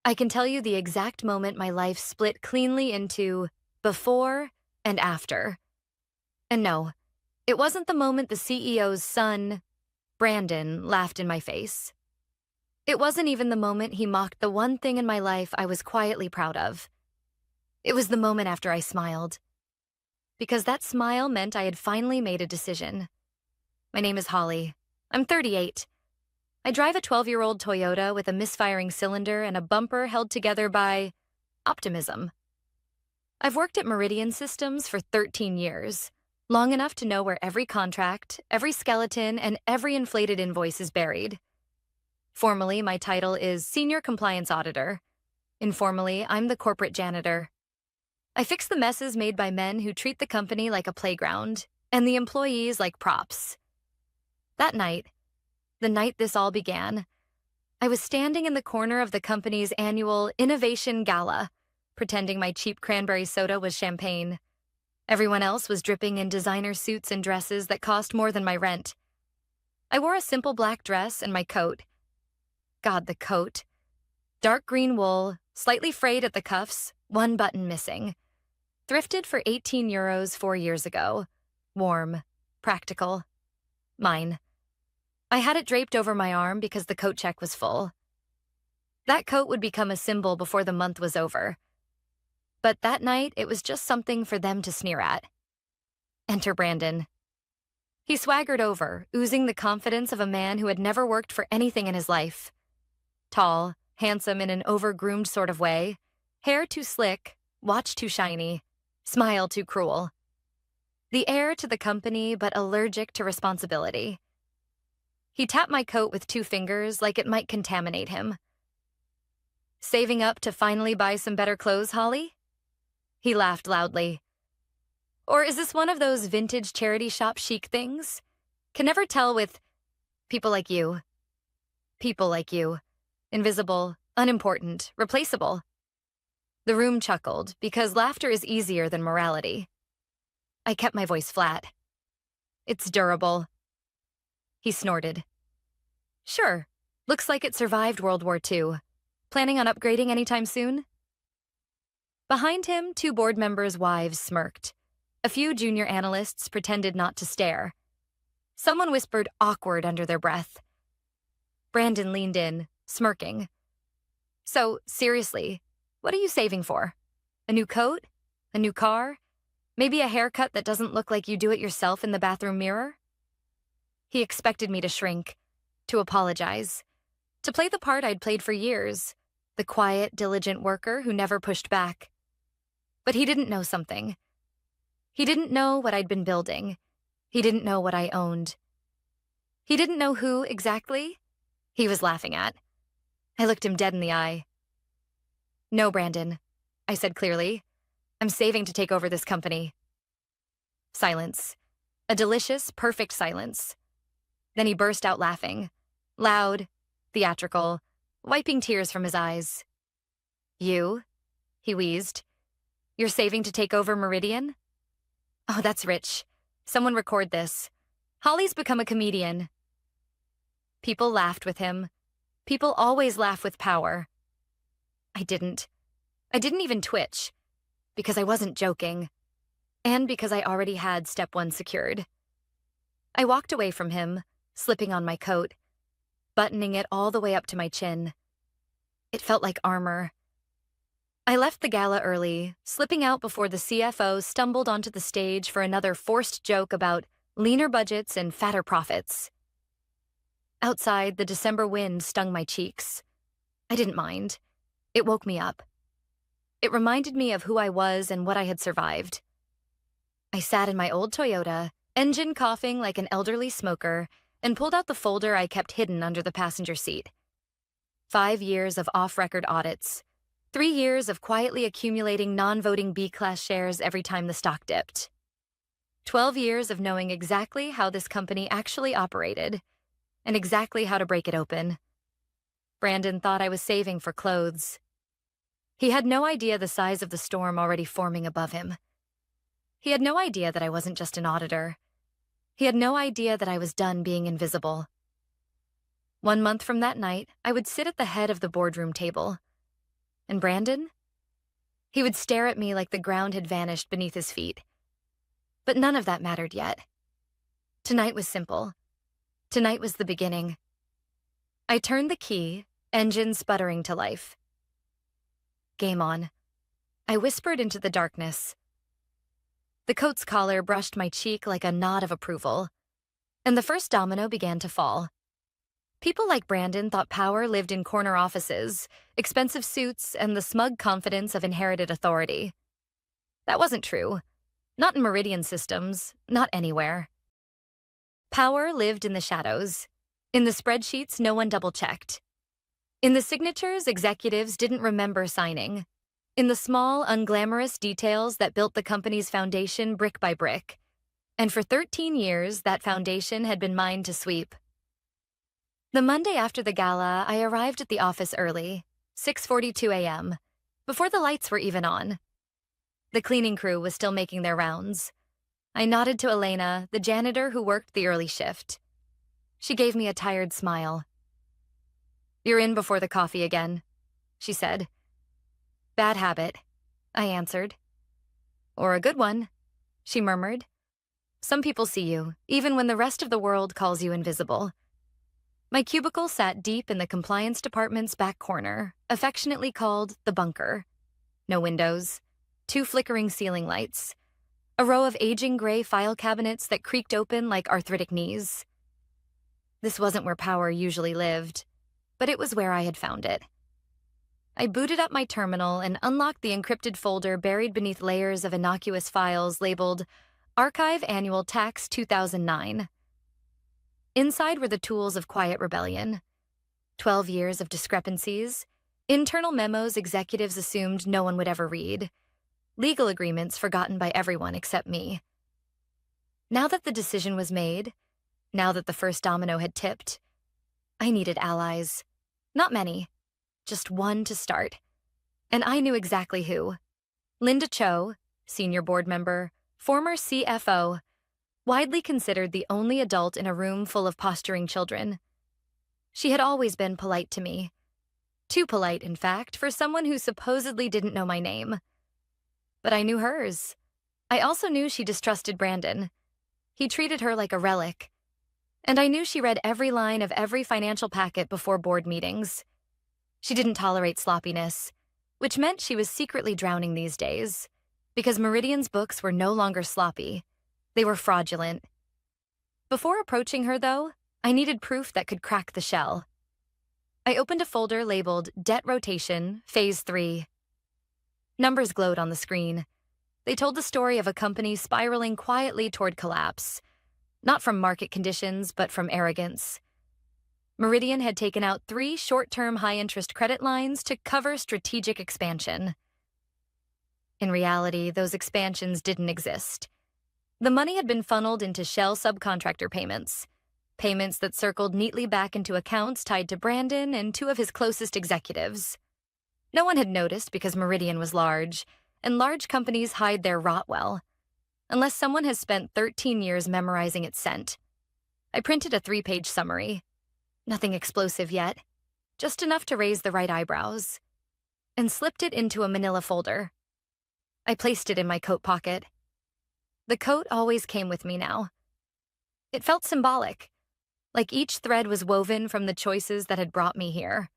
I can tell you the exact moment my life split cleanly into before and after. And no, it wasn't the moment the CEO's son, Brandon, laughed in my face. It wasn't even the moment he mocked the one thing in my life I was quietly proud of. It was the moment after I smiled. Because that smile meant I had finally made a decision. My name is Holly. I'm 38. I drive a 12-year-old Toyota with a misfiring cylinder and a bumper held together by optimism. I've worked at Meridian Systems for 13 years, long enough to know where every contract, every skeleton, and every inflated invoice is buried. Formally, my title is Senior Compliance Auditor. Informally, I'm the corporate janitor. I fix the messes made by men who treat the company like a playground, and the employees like props. That night, the night this all began, I was standing in the corner of the company's annual Innovation Gala, pretending my cheap cranberry soda was champagne. Everyone else was dripping in designer suits and dresses that cost more than my rent. I wore a simple black dress and my coat. God, the coat. Dark green wool, slightly frayed at the cuffs, one button missing. Thrifted for 18 euros 4 years ago. Warm. Practical. Mine. I had it draped over my arm because the coat check was full. That coat would become a symbol before the month was over. But that night, it was just something for them to sneer at. Enter Brandon. He swaggered over, oozing the confidence of a man who had never worked for anything in his life. Tall, handsome in an over-groomed sort of way, hair too slick, watch too shiny, smile too cruel. The heir to the company, but allergic to responsibility. He tapped my coat with 2 fingers like it might contaminate him. Saving up to finally buy some better clothes, Holly? He laughed loudly. Or is this one of those vintage charity shop chic things? Can never tell with people like you. People like you. Invisible, unimportant, replaceable. The room chuckled, because laughter is easier than morality. I kept my voice flat. It's durable. He snorted. Sure, looks like it survived World War II. Planning on upgrading anytime soon? Behind him, 2 board members' wives smirked. A few junior analysts pretended not to stare. Someone whispered awkward under their breath. Brandon leaned in, smirking. So, seriously, what are you saving for? A new coat? A new car? Maybe a haircut that doesn't look like you do it yourself in the bathroom mirror? He expected me to shrink, to apologize, to play the part I'd played for years, the quiet, diligent worker who never pushed back. But he didn't know something. He didn't know what I'd been building. He didn't know what I owned. He didn't know who, exactly, he was laughing at. I looked him dead in the eye. No, Brandon, I said clearly. I'm saving to take over this company. Silence. A delicious, perfect silence. Then he burst out laughing. Loud, theatrical, wiping tears from his eyes. You? He wheezed. You're saving to take over Meridian? Oh, that's rich. Someone record this. Holly's become a comedian. People laughed with him. People always laugh with power. I didn't. I didn't even twitch. Because I wasn't joking. And because I already had step 1 secured. I walked away from him, slipping on my coat, buttoning it all the way up to my chin. It felt like armor. I left the gala early, slipping out before the CFO stumbled onto the stage for another forced joke about leaner budgets and fatter profits. Outside, the December wind stung my cheeks. I didn't mind. It woke me up. It reminded me of who I was and what I had survived. I sat in my old Toyota, engine coughing like an elderly smoker, and pulled out the folder I kept hidden under the passenger seat. 5 years of off-record audits. 3 years of quietly accumulating non-voting B-class shares every time the stock dipped. 12 years of knowing exactly how this company actually operated, and exactly how to break it open. Brandon thought I was saving for clothes. He had no idea the size of the storm already forming above him. He had no idea that I wasn't just an auditor. He had no idea that I was done being invisible. 1 month from that night, I would sit at the head of the boardroom table. And Brandon? He would stare at me like the ground had vanished beneath his feet. But none of that mattered yet. Tonight was simple. Tonight was the beginning. I turned the key, engine sputtering to life. Game on. I whispered into the darkness. The coat's collar brushed my cheek like a nod of approval, and the first domino began to fall. People like Brandon thought power lived in corner offices, expensive suits, and the smug confidence of inherited authority. That wasn't true. Not in Meridian systems, not anywhere. Power lived in the shadows. In the spreadsheets, no one double-checked. In the signatures, executives didn't remember signing. In the small, unglamorous details that built the company's foundation brick by brick. And for 13 years, that foundation had been mine to sweep. The Monday after the gala, I arrived at the office early, 6:42 a.m., before the lights were even on. The cleaning crew was still making their rounds. I nodded to Elena, the janitor who worked the early shift. She gave me a tired smile. "You're in before the coffee again," she said. "Bad habit," I answered. "Or a good one," she murmured. "Some people see you, even when the rest of the world calls you invisible." My cubicle sat deep in the compliance department's back corner, affectionately called the bunker. No windows, 2 flickering ceiling lights, a row of aging gray file cabinets that creaked open like arthritic knees. This wasn't where power usually lived, but it was where I had found it. I booted up my terminal and unlocked the encrypted folder buried beneath layers of innocuous files labeled Archive Annual Tax 2009. Inside were the tools of quiet rebellion. 12 years of discrepancies, internal memos executives assumed no one would ever read, legal agreements forgotten by everyone except me. Now that the decision was made, now that the first domino had tipped, I needed allies. Not many, just one to start. And I knew exactly who. Linda Cho, senior board member, former CFO, widely considered the only adult in a room full of posturing children. She had always been polite to me. Too polite, in fact, for someone who supposedly didn't know my name. But I knew hers. I also knew she distrusted Brandon. He treated her like a relic. And I knew she read every line of every financial packet before board meetings. She didn't tolerate sloppiness, which meant she was secretly drowning these days, because Meridian's books were no longer sloppy. They were fraudulent. Before approaching her, though, I needed proof that could crack the shell. I opened a folder labeled Debt Rotation, Phase 3. Numbers glowed on the screen. They told the story of a company spiraling quietly toward collapse, not from market conditions, but from arrogance. Meridian had taken out 3 short-term high-interest credit lines to cover strategic expansion. In reality, those expansions didn't exist. The money had been funneled into shell subcontractor payments that circled neatly back into accounts tied to Brandon and 2 of his closest executives. No one had noticed because Meridian was large, and large companies hide their rot well, unless someone has spent 13 years memorizing its scent. I printed a 3-page summary. Nothing explosive yet, just enough to raise the right eyebrows, and slipped it into a manila folder. I placed it in my coat pocket. The coat always came with me now. It felt symbolic, like each thread was woven from the choices that had brought me here.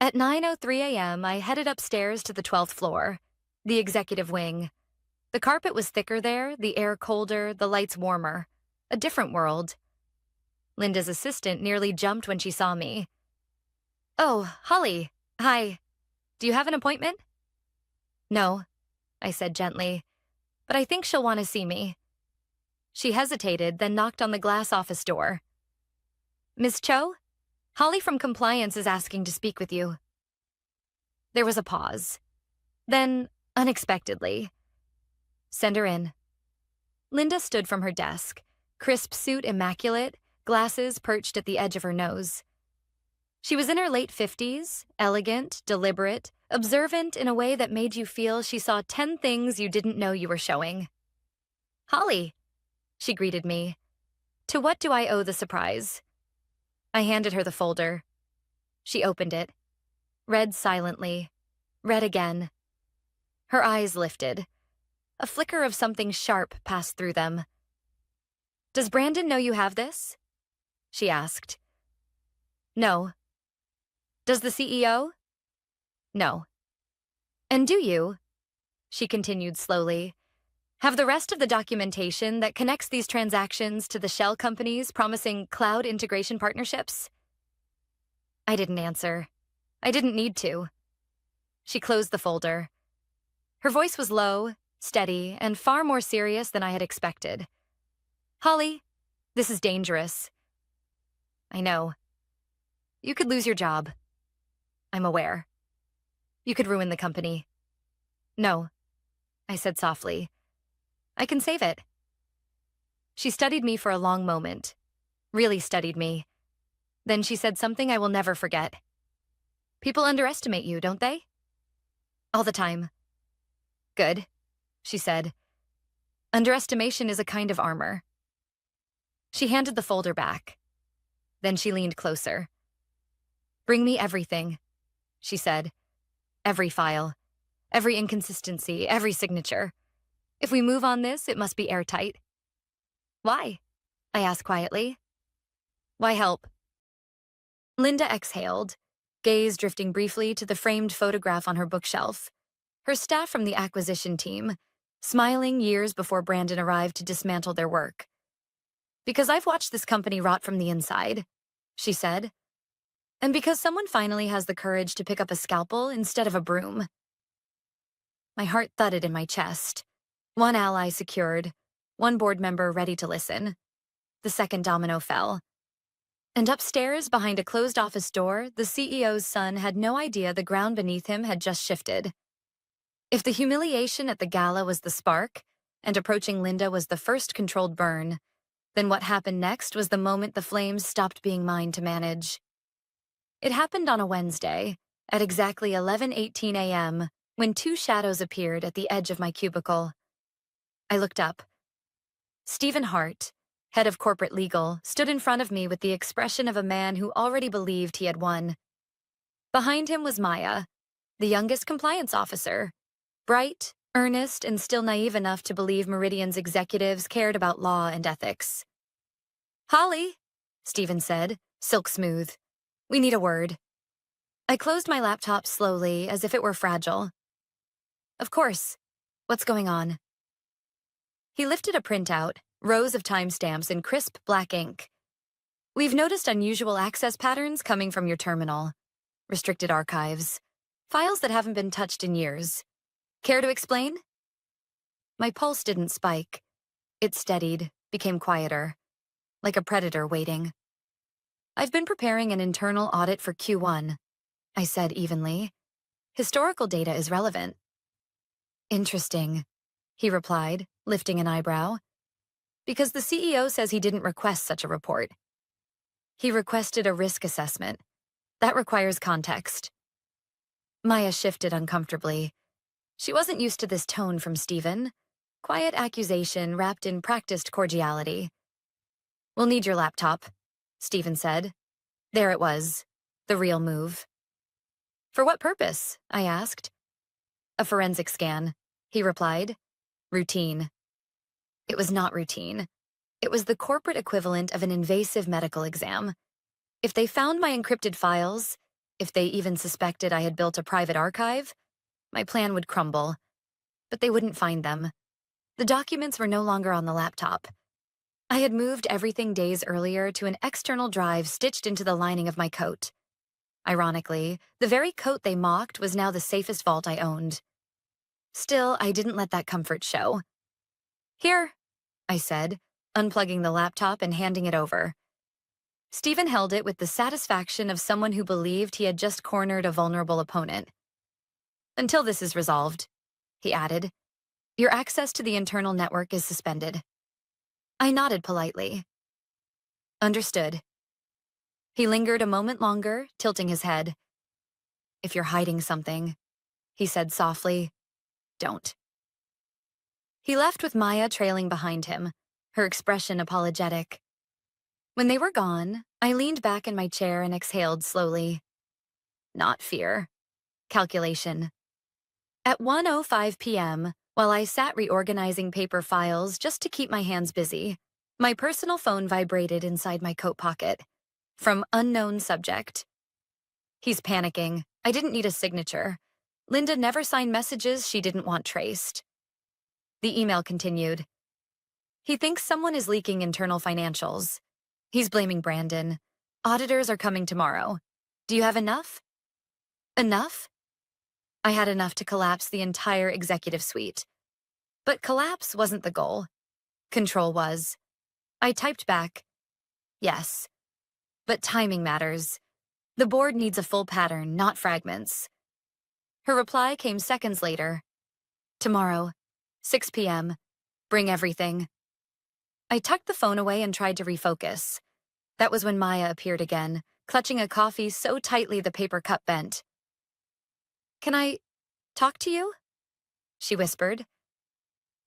At 9:03 a.m., I headed upstairs to the 12th floor, the executive wing. The carpet was thicker there, the air colder, the lights warmer. A different world. Linda's assistant nearly jumped when she saw me. "Oh, Holly, hi. Do you have an appointment?" "No," I said gently, "but I think she'll want to see me." She hesitated, then knocked on the glass office door. "Ms. Cho? Holly from compliance is asking to speak with you." There was a pause. Then, unexpectedly, "Send her in." Linda stood from her desk, crisp suit immaculate, glasses perched at the edge of her nose. She was in her late 50s, elegant, deliberate, observant in a way that made you feel she saw 10 things you didn't know you were showing. "Holly," she greeted me. "To what do I owe the surprise?" I handed her the folder. She opened it, read silently, Read again. Her eyes lifted. A flicker of something sharp passed through them. "Does Brandon know you have this?" she asked. "No." "Does the CEO?" "No." "And do you," she continued slowly, "have the rest of the documentation that connects these transactions to the shell companies promising cloud integration partnerships?" I didn't answer. I didn't need to. She closed the folder. Her voice was low, steady, and far more serious than I had expected. "Holly, this is dangerous." "I know. You could lose your job." "I'm aware." "You could ruin the company." "No," I said softly. "I can save it." She studied me for a long moment. Really studied me. Then she said something I will never forget. "People underestimate you, don't they?" "All the time." "Good," she said. "Underestimation is a kind of armor." She handed the folder back. Then she leaned closer. "Bring me everything," she said. "Every file. Every inconsistency, every signature. If we move on this, it must be airtight." "Why?" I asked quietly. "Why help?" Linda exhaled, gaze drifting briefly to the framed photograph on her bookshelf. Her staff from the acquisition team, smiling years before Brandon arrived to dismantle their work. "Because I've watched this company rot from the inside," she said. "And because someone finally has the courage to pick up a scalpel instead of a broom." My heart thudded in my chest. One ally secured, one board member ready to listen. The second domino fell. And upstairs, behind a closed office door, the CEO's son had no idea the ground beneath him had just shifted. If the humiliation at the gala was the spark, and approaching Linda was the first controlled burn, then what happened next was the moment the flames stopped being mine to manage. It happened on a Wednesday, at exactly 11:18 a.m., when two shadows appeared at the edge of my cubicle. I looked up. Stephen Hart, head of corporate legal, stood in front of me with the expression of a man who already believed he had won. Behind him was Maya, the youngest compliance officer, bright, earnest, and still naive enough to believe Meridian's executives cared about law and ethics. "Holly," Stephen said, silk smooth. "We need a word." I closed my laptop slowly, as if it were fragile. "Of course. What's going on?" He lifted a printout, rows of timestamps in crisp black ink. "We've noticed unusual access patterns coming from your terminal. Restricted archives. Files that haven't been touched in years. Care to explain?" My pulse didn't spike. It steadied, became quieter, like a predator waiting. "I've been preparing an internal audit for Q1, I said evenly. "Historical data is relevant." "Interesting," he replied, lifting an eyebrow. "Because the CEO says he didn't request such a report. He requested a risk assessment. That requires context." Maya shifted uncomfortably. She wasn't used to this tone from Stephen. Quiet accusation wrapped in practiced cordiality. "We'll need your laptop," Stephen said. There it was, the real move. "For what purpose?" I asked. "A forensic scan," he replied. "Routine." It was not routine. It was the corporate equivalent of an invasive medical exam. If they found my encrypted files, if they even suspected I had built a private archive, my plan would crumble. But they wouldn't find them. The documents were no longer on the laptop. I had moved everything days earlier to an external drive stitched into the lining of my coat. Ironically, the very coat they mocked was now the safest vault I owned. Still, I didn't let that comfort show. "Here," I said, unplugging the laptop and handing it over. Stephen held it with the satisfaction of someone who believed he had just cornered a vulnerable opponent. "Until this is resolved," he added. "Your access to the internal network is suspended." I nodded politely. "Understood." He lingered a moment longer, tilting his head. "If you're hiding something," he said softly, "don't." He left with Maya trailing behind him, her expression apologetic. When they were gone, I leaned back in my chair and exhaled slowly. Not fear. Calculation. At 1:05 p.m., while I sat reorganizing paper files just to keep my hands busy, my personal phone vibrated inside my coat pocket. From unknown subject. He's panicking. I didn't need a signature. Linda never signed messages she didn't want traced. The email continued. He thinks someone is leaking internal financials. He's blaming Brandon. Auditors are coming tomorrow. Do you have enough? Enough? I had enough to collapse the entire executive suite. But collapse wasn't the goal. Control was. I typed back, yes. But timing matters. The board needs a full pattern, not fragments. Her reply came seconds later. Tomorrow, 6 p.m. Bring everything. I tucked the phone away and tried to refocus. That was when Maya appeared again, clutching a coffee so tightly the paper cup bent. Can I talk to you? She whispered.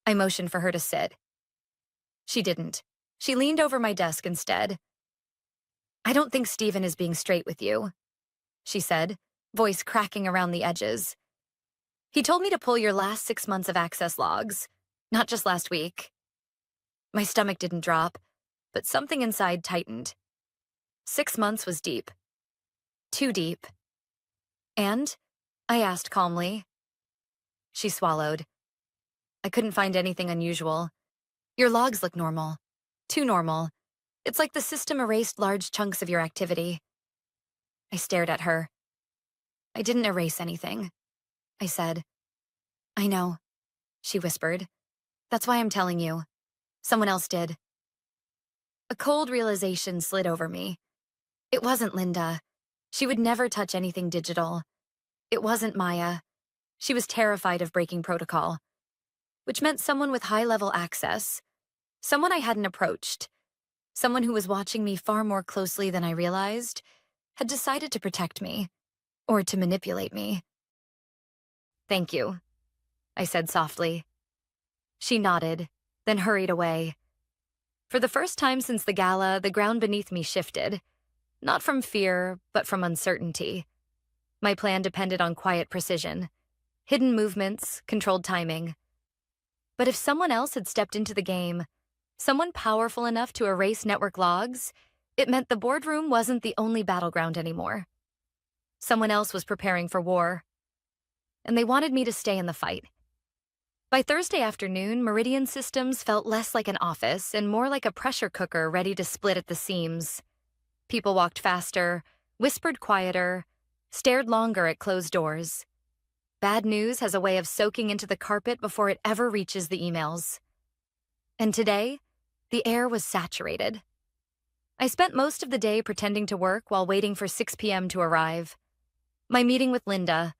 I motioned for her to sit. She didn't. She leaned over my desk instead. I don't think Stephen is being straight with you, she said, voice cracking around the edges. He told me to pull your last 6 months of access logs, not just last week. My stomach didn't drop, but something inside tightened. 6 months was deep. Too deep. And? I asked calmly. She swallowed. I couldn't find anything unusual. Your logs look normal. Too normal. It's like the system erased large chunks of your activity. I stared at her. I didn't erase anything, I said. I know, she whispered. That's why I'm telling you. Someone else did. A cold realization slid over me. It wasn't Linda. She would never touch anything digital. It wasn't Maya. She was terrified of breaking protocol, which meant someone with high-level access, someone I hadn't approached, someone who was watching me far more closely than I realized, had decided to protect me, or to manipulate me. Thank you, I said softly. She nodded, then hurried away. For the first time since the gala, the ground beneath me shifted, not from fear, but from uncertainty. My plan depended on quiet precision, hidden movements, controlled timing. But if someone else had stepped into the game, someone powerful enough to erase network logs, it meant the boardroom wasn't the only battleground anymore. Someone else was preparing for war, and they wanted me to stay in the fight. By Thursday afternoon, Meridian Systems felt less like an office and more like a pressure cooker ready to split at the seams. People walked faster, whispered quieter, stared longer at closed doors. Bad news has a way of soaking into the carpet before it ever reaches the emails. And today, the air was saturated. I spent most of the day pretending to work while waiting for 6 p.m. to arrive. My meeting with Linda,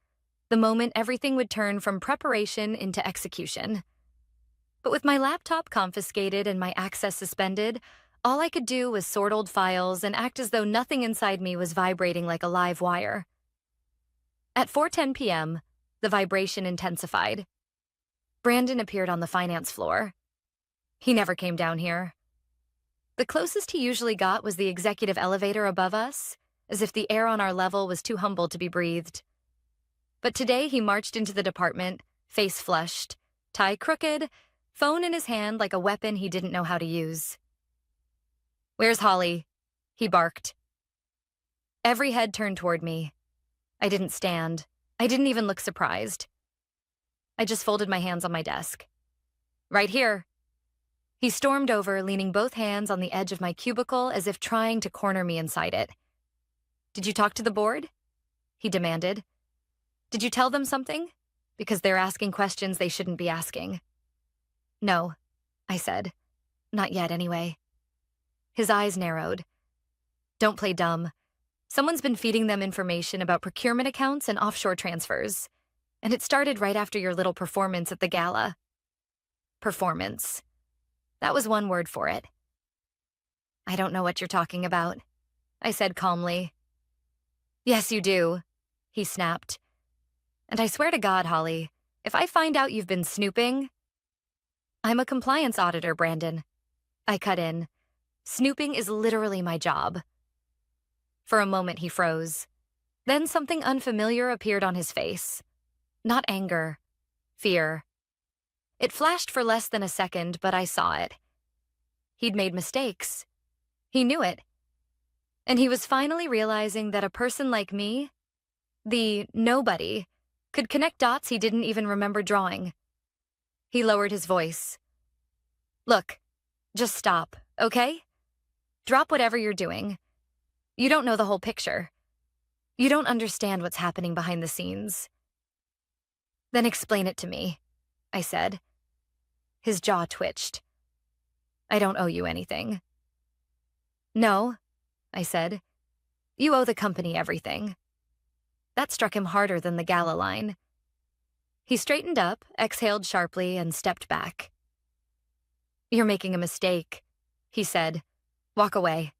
the moment everything would turn from preparation into execution. But with my laptop confiscated and my access suspended, all I could do was sort old files and act as though nothing inside me was vibrating like a live wire. At 4:10 p.m., the vibration intensified. Brandon appeared on the finance floor. He never came down here. The closest he usually got was the executive elevator above us, as if the air on our level was too humble to be breathed. But today he marched into the department, face flushed, tie crooked, phone in his hand like a weapon he didn't know how to use. "Where's Holly?" he barked. Every head turned toward me. I didn't stand. I didn't even look surprised. I just folded my hands on my desk. "Right here." He stormed over, leaning both hands on the edge of my cubicle as if trying to corner me inside it. "Did you talk to the board?" he demanded. "Did you tell them something? Because they're asking questions they shouldn't be asking." "No," I said. "Not yet, anyway." His eyes narrowed. "Don't play dumb. Someone's been feeding them information about procurement accounts and offshore transfers. And it started right after your little performance at the gala." Performance. That was one word for it. "I don't know what you're talking about," I said calmly. "Yes, you do," he snapped. "And I swear to God, Holly, if I find out you've been snooping..." "I'm a compliance auditor, Brandon." I cut in. "Snooping is literally my job." For a moment, he froze. Then something unfamiliar appeared on his face. Not anger, fear. It flashed for less than a second, but I saw it. He'd made mistakes. He knew it. And he was finally realizing that a person like me, the nobody, could connect dots he didn't even remember drawing. He lowered his voice. Look, just stop, okay? Drop whatever you're doing. You don't know the whole picture. You don't understand what's happening behind the scenes. Then explain it to me, I said. His jaw twitched. I don't owe you anything. No, I said. You owe the company everything. That struck him harder than the gala line. He straightened up, exhaled sharply, and stepped back. You're making a mistake, he said. Walk away.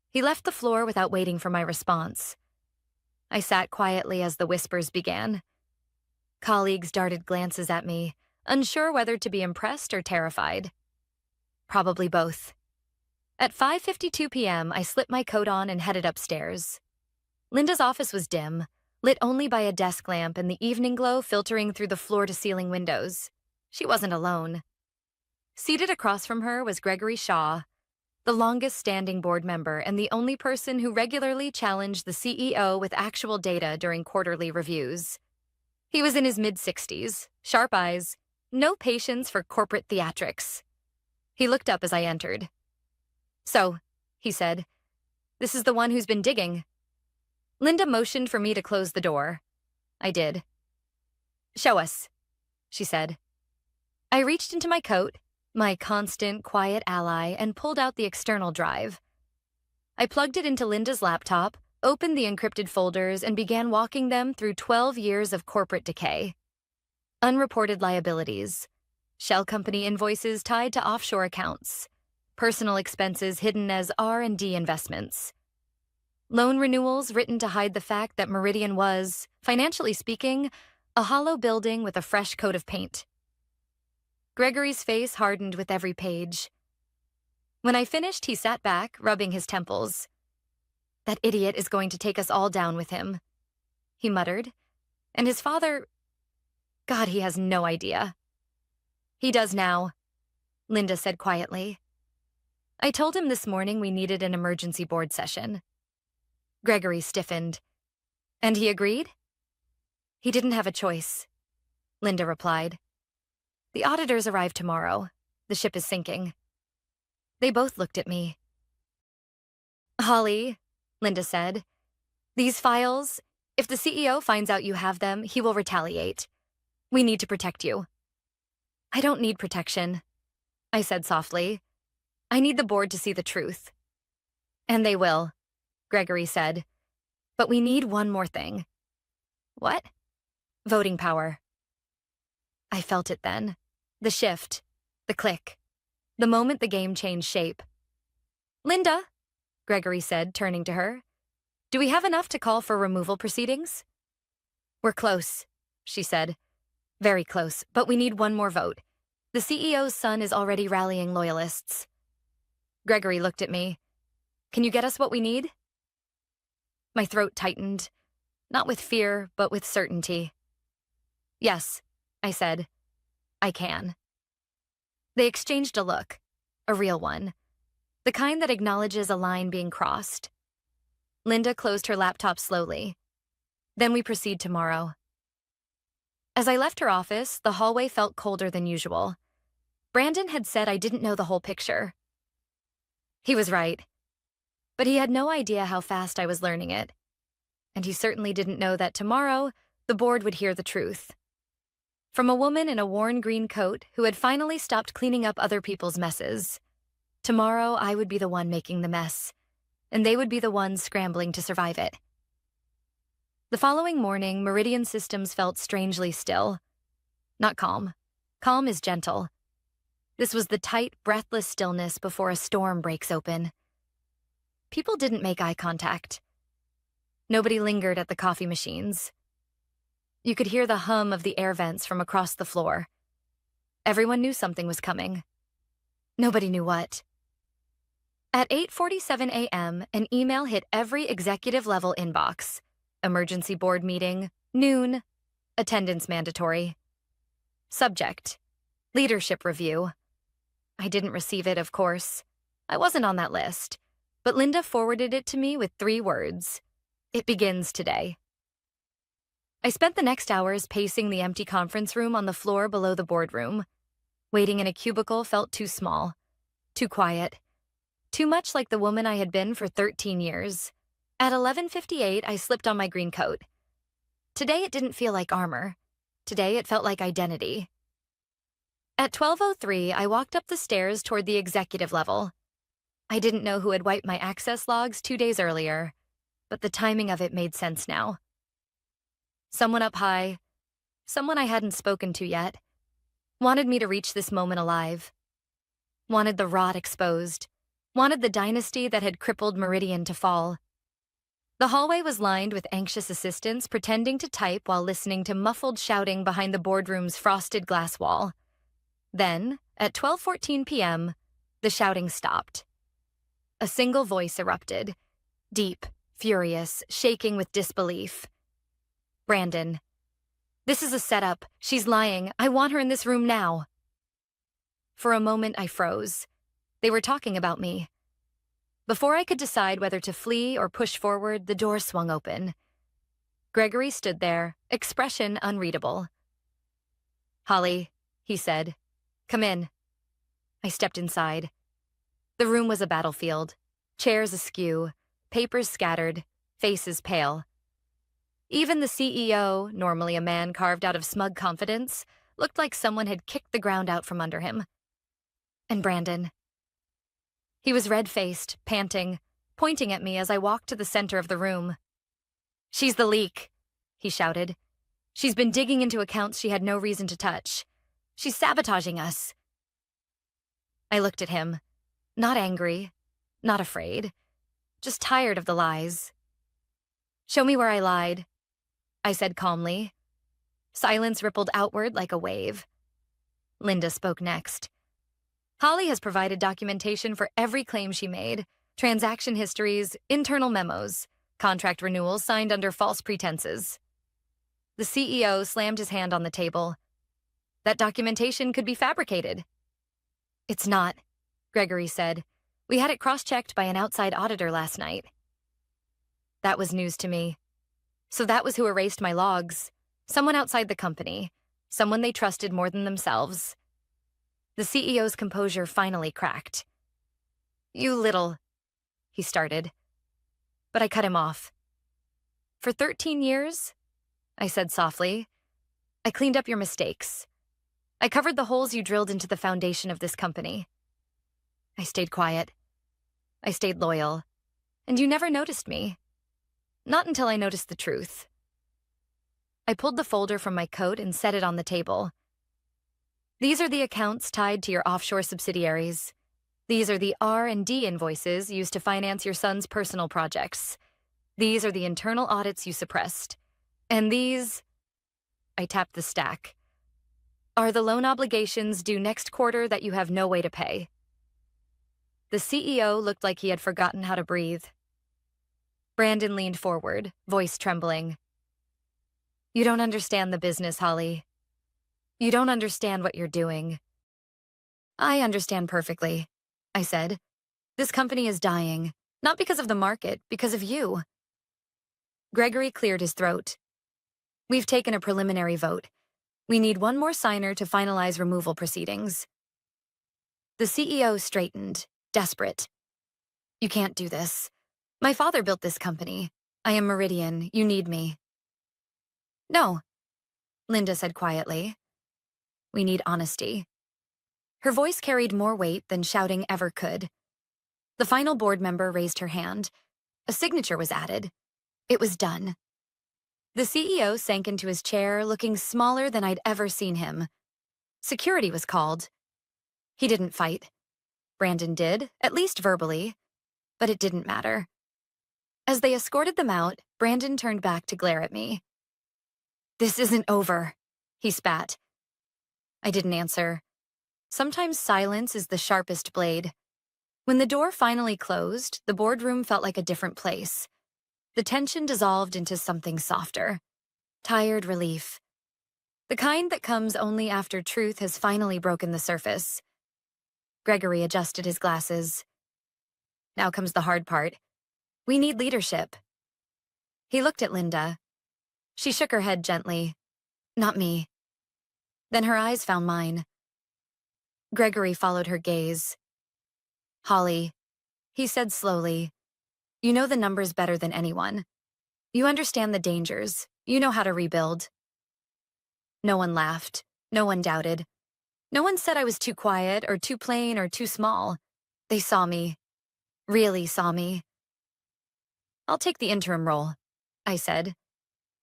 He left the floor without waiting for my response. I sat quietly as the whispers began. Colleagues darted glances at me, unsure whether to be impressed or terrified. Probably both. At 5:52 p.m., I slipped my coat on and headed upstairs. Linda's office was dim, lit only by a desk lamp and the evening glow filtering through the floor-to-ceiling windows. She wasn't alone. Seated across from her was Gregory Shaw, the longest-standing board member and the only person who regularly challenged the CEO with actual data during quarterly reviews. He was in his mid-60s, sharp eyes, no patience for corporate theatrics. He looked up as I entered. So, he said, this is the one who's been digging. Linda motioned for me to close the door. I did. Show us, she said. I reached into my coat, my constant, quiet ally, and pulled out the external drive. I plugged it into Linda's laptop, opened the encrypted folders, and began walking them through 12 years of corporate decay. Unreported liabilities, shell company invoices tied to offshore accounts, personal expenses hidden as R&D investments, loan renewals written to hide the fact that Meridian was, financially speaking, a hollow building with a fresh coat of paint. Gregory's face hardened with every page. When I finished, he sat back, rubbing his temples. That idiot is going to take us all down with him, he muttered. And his father... God, he has no idea. He does now, Linda said quietly. I told him this morning we needed an emergency board session. Gregory stiffened. And he agreed? He didn't have a choice, Linda replied. The auditors arrive tomorrow. The ship is sinking. They both looked at me. Holly, Linda said, these files, if the CEO finds out you have them, he will retaliate. We need to protect you. I don't need protection, I said softly. I need the board to see the truth. And they will, Gregory said. But we need one more thing. What? Voting power. I felt it then. The shift. The click. The moment the game changed shape. Linda, Gregory said, turning to her. Do we have enough to call for removal proceedings? We're close, she said. Very close, but we need one more vote. The CEO's son is already rallying loyalists. Gregory looked at me. Can you get us what we need? My throat tightened, not with fear, but with certainty. Yes, I said. I can. They exchanged a look, a real one, the kind that acknowledges a line being crossed. Linda closed her laptop slowly. Then we proceed tomorrow. As I left her office, the hallway felt colder than usual. Brandon had said I didn't know the whole picture. He was right. But he had no idea how fast I was learning it. And he certainly didn't know that tomorrow, the board would hear the truth. From a woman in a worn green coat who had finally stopped cleaning up other people's messes. Tomorrow, I would be the one making the mess, and they would be the ones scrambling to survive it. The following morning, Meridian Systems felt strangely still. Not calm. Calm is gentle. This was the tight, breathless stillness before a storm breaks open. People didn't make eye contact. Nobody lingered at the coffee machines. You could hear the hum of the air vents from across the floor. Everyone knew something was coming. Nobody knew what. At 8:47 a.m., an email hit every executive-level inbox. Emergency board meeting, noon, attendance mandatory. Subject: Leadership Review. I didn't receive it, of course. I wasn't on that list. But Linda forwarded it to me with 3 words. It begins today. I spent the next hours pacing the empty conference room on the floor below the boardroom. Waiting in a cubicle felt too small, too quiet, too much like the woman I had been for 13 years. At 11:58, I slipped on my green coat. Today it didn't feel like armor. Today it felt like identity. At 12:03, I walked up the stairs toward the executive level. I didn't know who had wiped my access logs 2 days earlier, but the timing of it made sense now. Someone up high, someone I hadn't spoken to yet, wanted me to reach this moment alive. Wanted the rot exposed. Wanted the dynasty that had crippled Meridian to fall. The hallway was lined with anxious assistants pretending to type while listening to muffled shouting behind the boardroom's frosted glass wall. Then, at 12:14 p.m., the shouting stopped. A single voice erupted, deep, furious, shaking with disbelief. Brandon. This is a setup. She's lying. I want her in this room now. For a moment, I froze. They were talking about me. Before I could decide whether to flee or push forward, the door swung open. Gregory stood there, expression unreadable. "Holly," he said. "Come in." I stepped inside. The room was a battlefield. Chairs askew, papers scattered, faces pale. Even the CEO, normally a man carved out of smug confidence, looked like someone had kicked the ground out from under him. And Brandon. He was red-faced, panting, pointing at me as I walked to the center of the room. "She's the leak," he shouted. "She's been digging into accounts she had no reason to touch. She's sabotaging us." I looked at him, not angry, not afraid, just tired of the lies. "Show me where I lied," I said calmly. Silence rippled outward like a wave. Linda spoke next. "Holly has provided documentation for every claim she made, transaction histories, internal memos, contract renewals signed under false pretenses." The CEO slammed his hand on the table. "That documentation could be fabricated." "It's not," Gregory said. "We had it cross-checked by an outside auditor last night." That was news to me. So that was who erased my logs. Someone outside the company. Someone they trusted more than themselves. The CEO's composure finally cracked. "You little," he started. But I cut him off. "For 13 years," I said softly, "I cleaned up your mistakes. I covered the holes you drilled into the foundation of this company. I stayed quiet. I stayed loyal. And you never noticed me. Not until I noticed the truth." I pulled the folder from my coat and set it on the table. "These are the accounts tied to your offshore subsidiaries. These are the R&D invoices used to finance your son's personal projects. These are the internal audits you suppressed. And these," I tapped the stack, "are the loan obligations due next quarter that you have no way to pay." The CEO looked like he had forgotten how to breathe. Brandon leaned forward, voice trembling. "You don't understand the business, Holly. You don't understand what you're doing." "I understand perfectly," I said. "This company is dying, not because of the market, because of you." Gregory cleared his throat. "We've taken a preliminary vote. We need one more signer to finalize removal proceedings." The CEO straightened, desperate. "You can't do this. My father built this company. I am Meridian. You need me." "No," Linda said quietly. "We need honesty." Her voice carried more weight than shouting ever could. The final board member raised her hand. A signature was added. It was done. The CEO sank into his chair, looking smaller than I'd ever seen him. Security was called. He didn't fight. Brandon did, at least verbally. But it didn't matter. As they escorted them out, Brandon turned back to glare at me. "This isn't over," he spat. I didn't answer. Sometimes silence is the sharpest blade. When the door finally closed, the boardroom felt like a different place. The tension dissolved into something softer. Tired relief. The kind that comes only after truth has finally broken the surface. Gregory adjusted his glasses. Now comes the hard part. We need leadership. He looked at Linda. She shook her head gently. Not me. Then her eyes found mine. Gregory followed her gaze. Holly, he said slowly, you know the numbers better than anyone. You understand the dangers. You know how to rebuild. No one laughed. No one doubted. No one said I was too quiet or too plain or too small. They saw me. Really saw me. I'll take the interim role, I said.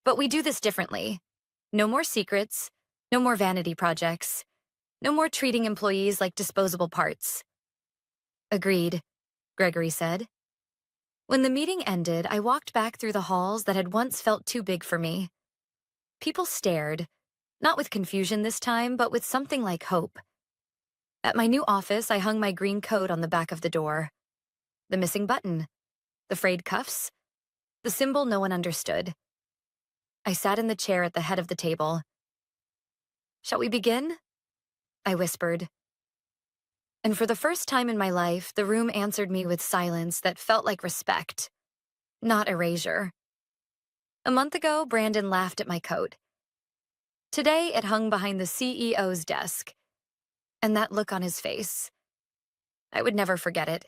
But we do this differently. No more secrets. No more vanity projects. No more treating employees like disposable parts. Agreed, Gregory said. When the meeting ended, I walked back through the halls that had once felt too big for me. People stared, not with confusion this time, but with something like hope. At my new office, I hung my green coat on the back of the door. The missing button, the frayed cuffs, the symbol no one understood. I sat in the chair at the head of the table. Shall we begin? I whispered. And for the first time in my life, the room answered me with silence that felt like respect, not erasure. A month ago, Brandon laughed at my coat. Today, it hung behind the CEO's desk. And that look on his face, I would never forget it.